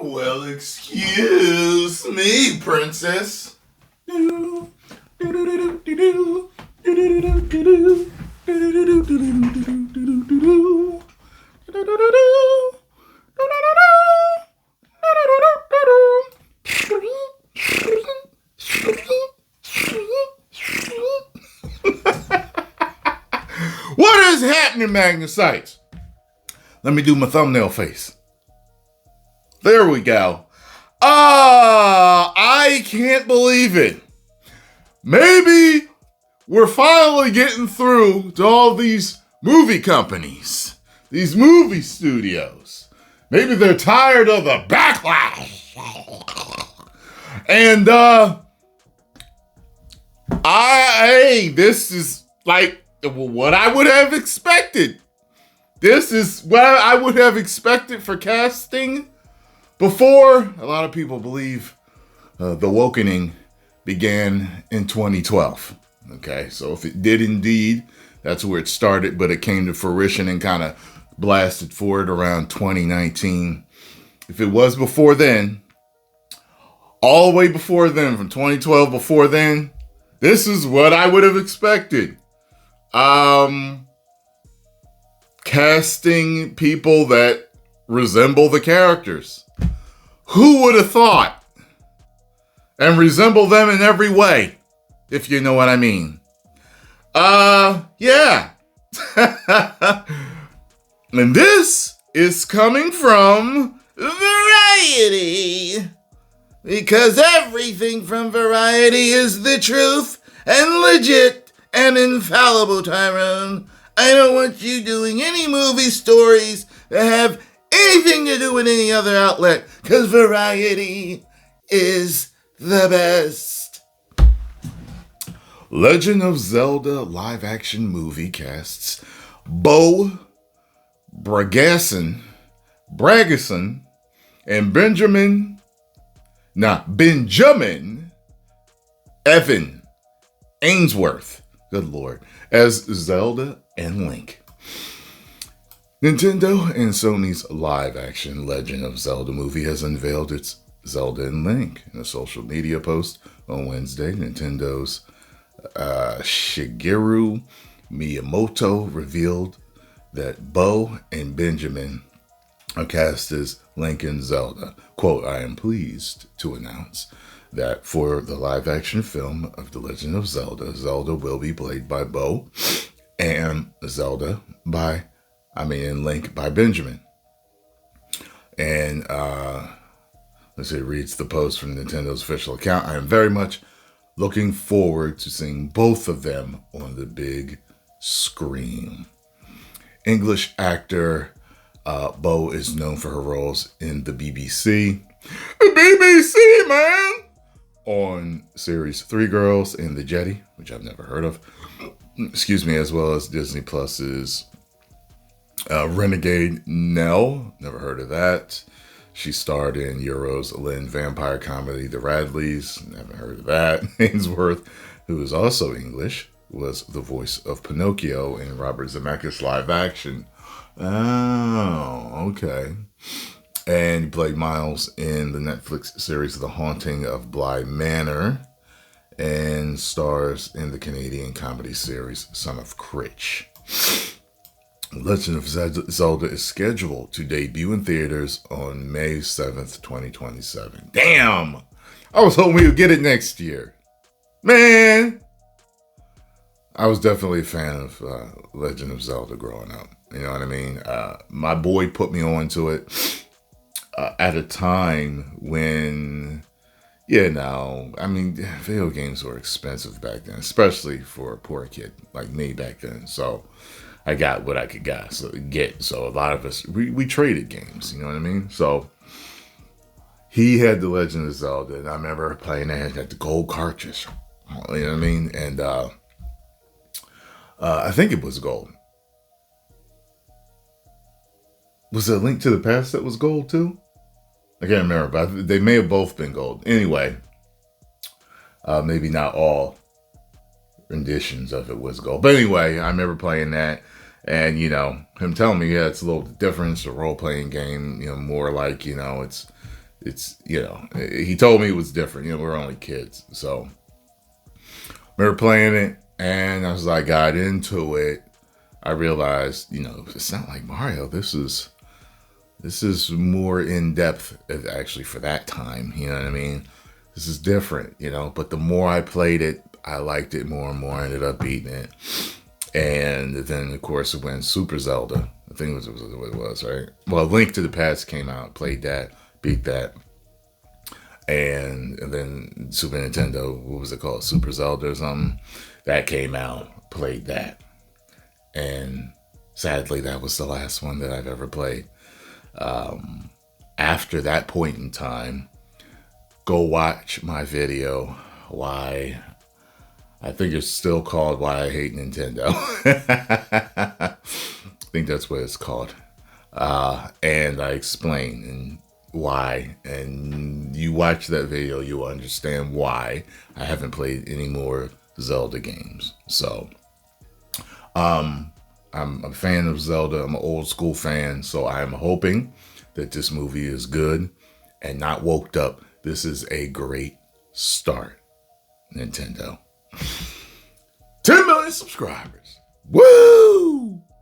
Well, excuse me, princess. What is happening, Magnusites? Let me do my thumbnail face. There we go. I can't believe it. Maybe we're finally getting through to all these movie companies, these movie studios. Maybe they're tired of the backlash. And, this is like what I would have expected. This is what I would have expected for casting before. A lot of people believe the awakening began in 2012. Okay, so if it did indeed, that's where it started, but it came to fruition and kind of blasted forward around 2019. If it was before then, all the way before then, from 2012 before then, this is what I would have expected. Casting people that resemble the characters. Who would have thought? And resemble them in every way, if you know what I mean. Yeah. And this is coming from Variety. Because everything from Variety is the truth and legit and infallible, Tyrone. I don't want you doing any movie stories that have anything to do with any other outlet, because Variety is the best. Legend of Zelda live-action movie casts Bo Bragason and Benjamin Evan Ainsworth, good Lord, as Zelda and Link. Nintendo and Sony's live-action Legend of Zelda movie has unveiled its Zelda and Link. In a social media post on Wednesday, Nintendo's Shigeru Miyamoto revealed that Bo and Benjamin are cast as Link and Zelda. Quote, "I am pleased to announce that for the live-action film of The Legend of Zelda, Zelda will be played by Bo and Link by Benjamin." And let's see, it reads the post from Nintendo's official account. "I am very much looking forward to seeing both of them on the big screen." English actor Bo is known for her roles in the BBC. The BBC, man! On series Three Girls and The Jetty, which I've never heard of. Excuse me, as well as Disney Plus's Renegade Nell, never heard of that. She starred in Euro's Lynn vampire comedy The Radleys, never heard of that. Ainsworth, who is also English, was the voice of Pinocchio in Robert Zemeckis' live action. Oh, okay. And he played Miles in the Netflix series The Haunting of Bly Manor, and stars in the Canadian comedy series Son of Critch. Legend of Zelda is scheduled to debut in theaters on May 7th, 2027. Damn! I was hoping we would get it next year. Man! I was definitely a fan of Legend of Zelda growing up. You know what I mean? My boy put me on to it at a time when, video games were expensive back then, especially for a poor kid like me back then. So I got what I could get. So a lot of us, we traded games, you know what I mean? So he had the Legend of Zelda, and I remember playing that at the gold cartridge. You know what I mean? And I think it was gold. Was it A Link to the Past that was gold too? I can't remember, but they may have both been gold. Anyway, maybe not all renditions of it was gold. But anyway, I remember playing that, and him telling me, yeah, it's a little different. It's a role-playing game, more like, it's it's, he told me it was different. We're only kids. So we were playing it, and as I got into it, I realized, it's not like Mario. This is more in depth, actually, for that time. You know what I mean? This is different, But the more I played it, I liked it more and more. I ended up beating it. And then, of course, when Super Zelda, I think was what it was, right? Well, Link to the Past came out, played that, beat that. And then Super Nintendo, what was it called? Super Zelda or something? That came out, played that. And sadly, that was the last one that I've ever played. After that point in time, go watch my video, why I think it's still called Why I Hate Nintendo. I think that's what it's called. And I explain why. And you watch that video, you'll understand why I haven't played any more Zelda games. So, I'm a fan of Zelda. I'm an old school fan. So I'm hoping that this movie is good and not woked up. This is a great start, Nintendo. 10 million subscribers. Woo!